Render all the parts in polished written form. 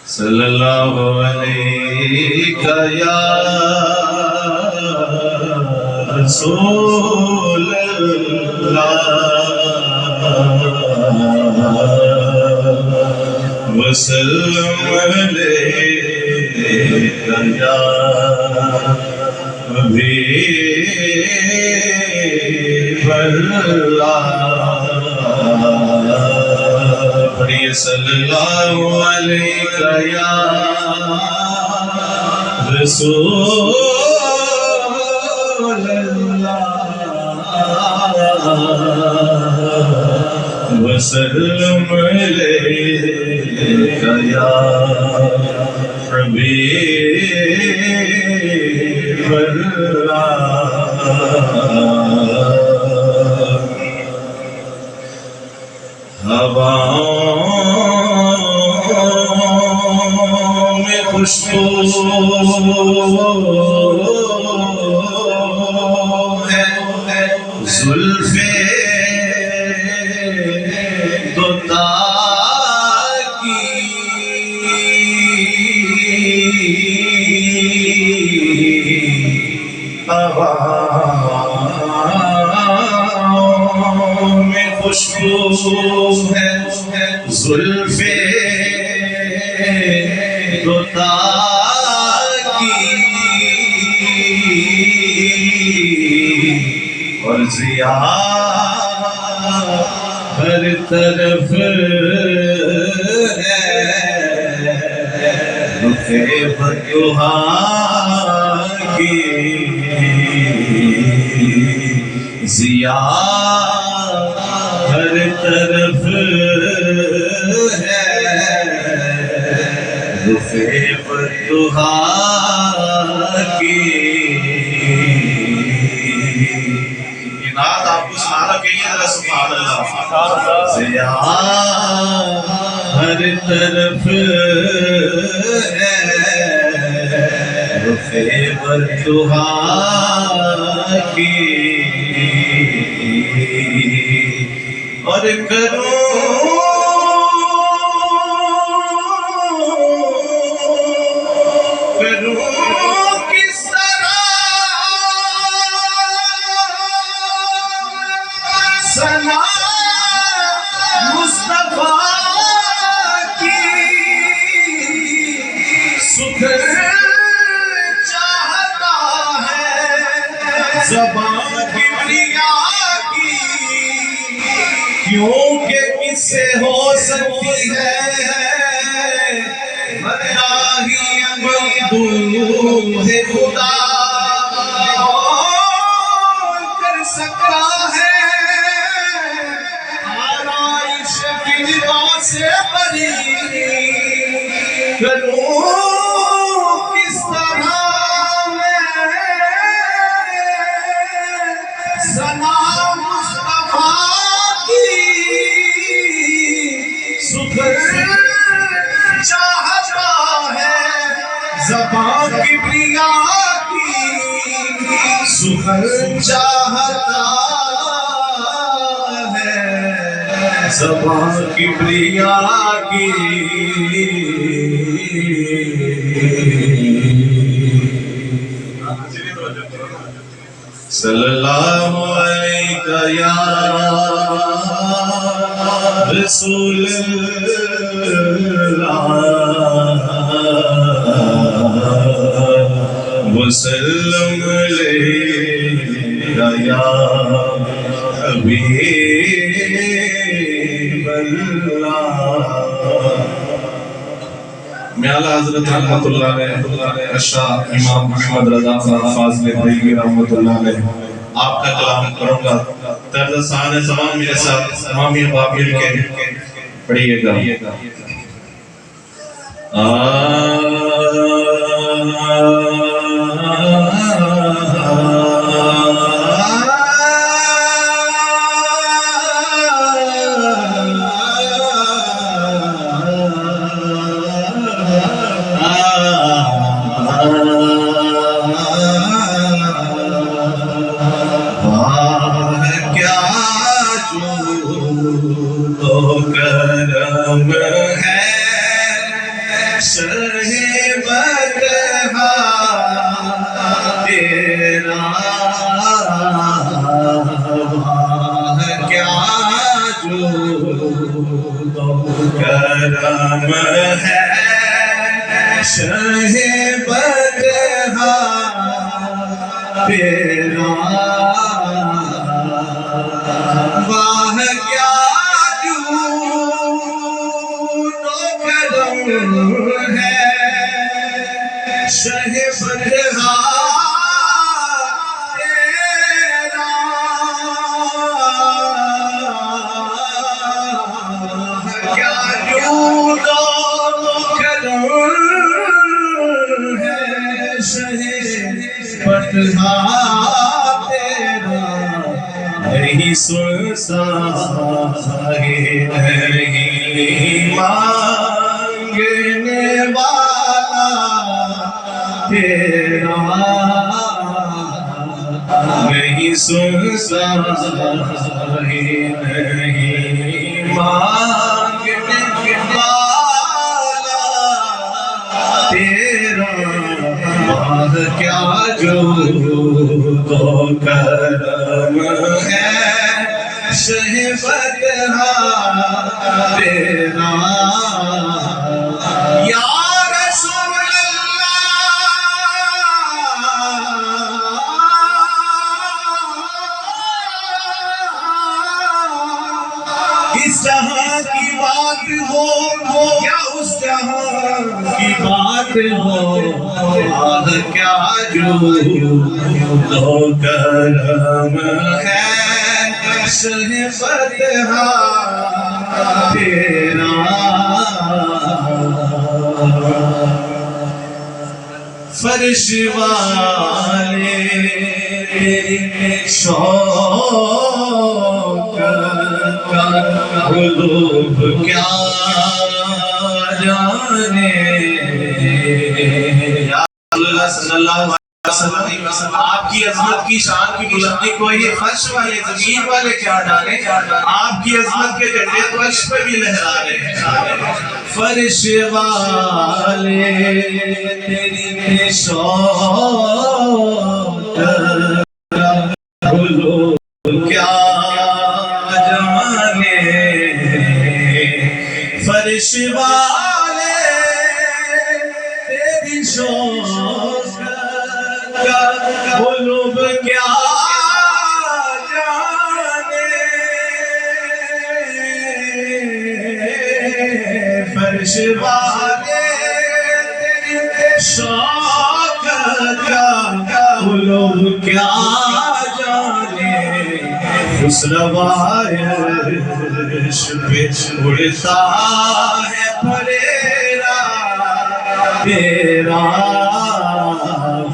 صلی اللہ علیہ یا رسول اللہ وسلم علیہ یا حبیب اللہ پڑھیے صلی اللہ علیہ یا رسول اللہ وسلم علیہ یا حبیب اللہ ہواؤں میں خوشبو ہے زلف دوتا کی ہواؤں میں خوشبو ہے زلف دوتا کی اور ضیا ہر طرف ہے رخ بدوحا کی ضیا ہر طرف ہے رخ بدوحا کی نعت آپ کو سنانا کہیے ذرا سبحان اللہ ضیا ہر طرف ہے رخ بدوحا کی اور کروں کس طرح ثنا مصطفیٰ کی سکر چاہتا ہے زبان کبریا کی کیونکہ کس سے ہو سکتی ہے مداحی ممدوح خدا کون کر سکتا ہے آرائش فضا سے بری کروں کس طرح میں ثنا مصطفیٰ کی سکر چاہتا ہے زبان کبریا کی سکر چاہتا ہے زبان کبریا کی صلی اللہ علیہ یا رسول اللہ وسلم علیہ یا حبیب اللہ میں اعلیٰ حضرت رحمت اللہ علیہ اشاہ امام محمد رضا خان فاضل بریلوی رحمت اللہ علیہ آپ کا کلام کروں گا طرز سہانے زمان میرے ساتھ امام بابل کے پڑھئے گا تو کرم ہے شرح بطحا تیرا واہ کیا جو تو کرم ہے شرح بطحا تیرا واہ کیا جو تو کرم ہے شہ بطحا تیرا کیا جو تو کرم ہے شہ بطحا تیرا نہیں سن ساہے نہیں مانگنے والا تیرا نہیں سن ساہے نہیں مانگنے والا تیرا واہ کیا جو تو کرم ہے شہ بطحا تیرا یا رسول اللہ اس جہاں کی بات ہو یا اس جہاں کی بات ہو واہ کیا جو تو کرم ہے شہ بطحا تیرا فرش والے تیری شوق کا قلوب کیا جانے اللہ صلی اللہ علیہ وسلم آپ کی عظمت کی شان کی بلندی کو یہ فرش والے زمین والے کیا ڈالے آپ کی عظمت کے جھنڈے فرش پہ بھی لہرا رہے ہیں فرش والے تیری شوق کیا جانے فرش والے تیری شوق قلوب کیا جانے فرش والے تیری شوق کا قلوب کیا جانے اس روایش پہ اڑتا ہے پریرا تیرا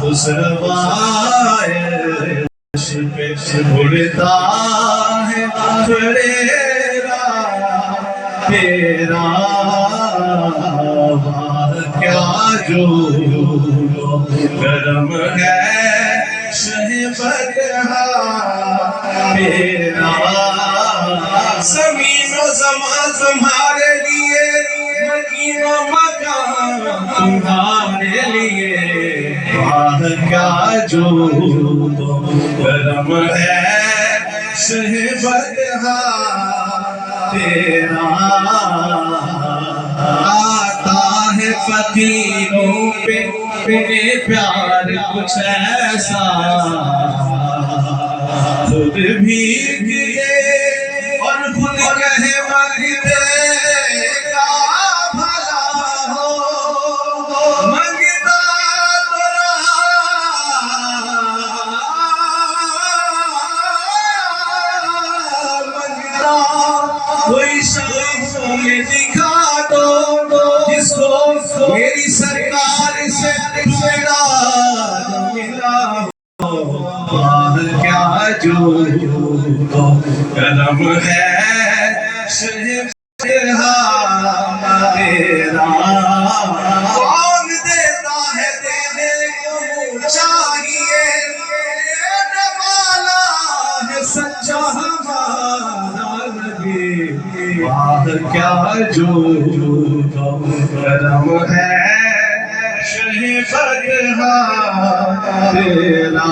اس روایش پہ اڑتا ہے پریرا تیرا واہ کیا جو کرم ہے شہ بطحا تیرا زمین و زمان تمہارے لیے مکین و مکان تمہارے لیے واہ کیا جو کرم ہے شہ بطحا تیرا آتا ہے فقیروں پہ انہیں پیار کچھ ایسا خود بھیگ گئے اور خود کہے مانگتے کا بھلا ہو مانگتا تو رہا مانگتا کوئی شاموں میں دکھا دو جس کو میری سرکار سے ملا واہ کیا جو کرم ہے شہ بطحا تیرا کون دیتا ہے دینے کو چاہیے دینے والا ہے سچا ہمارا آہ کیا جو کرم ہے شہ برہا تیرا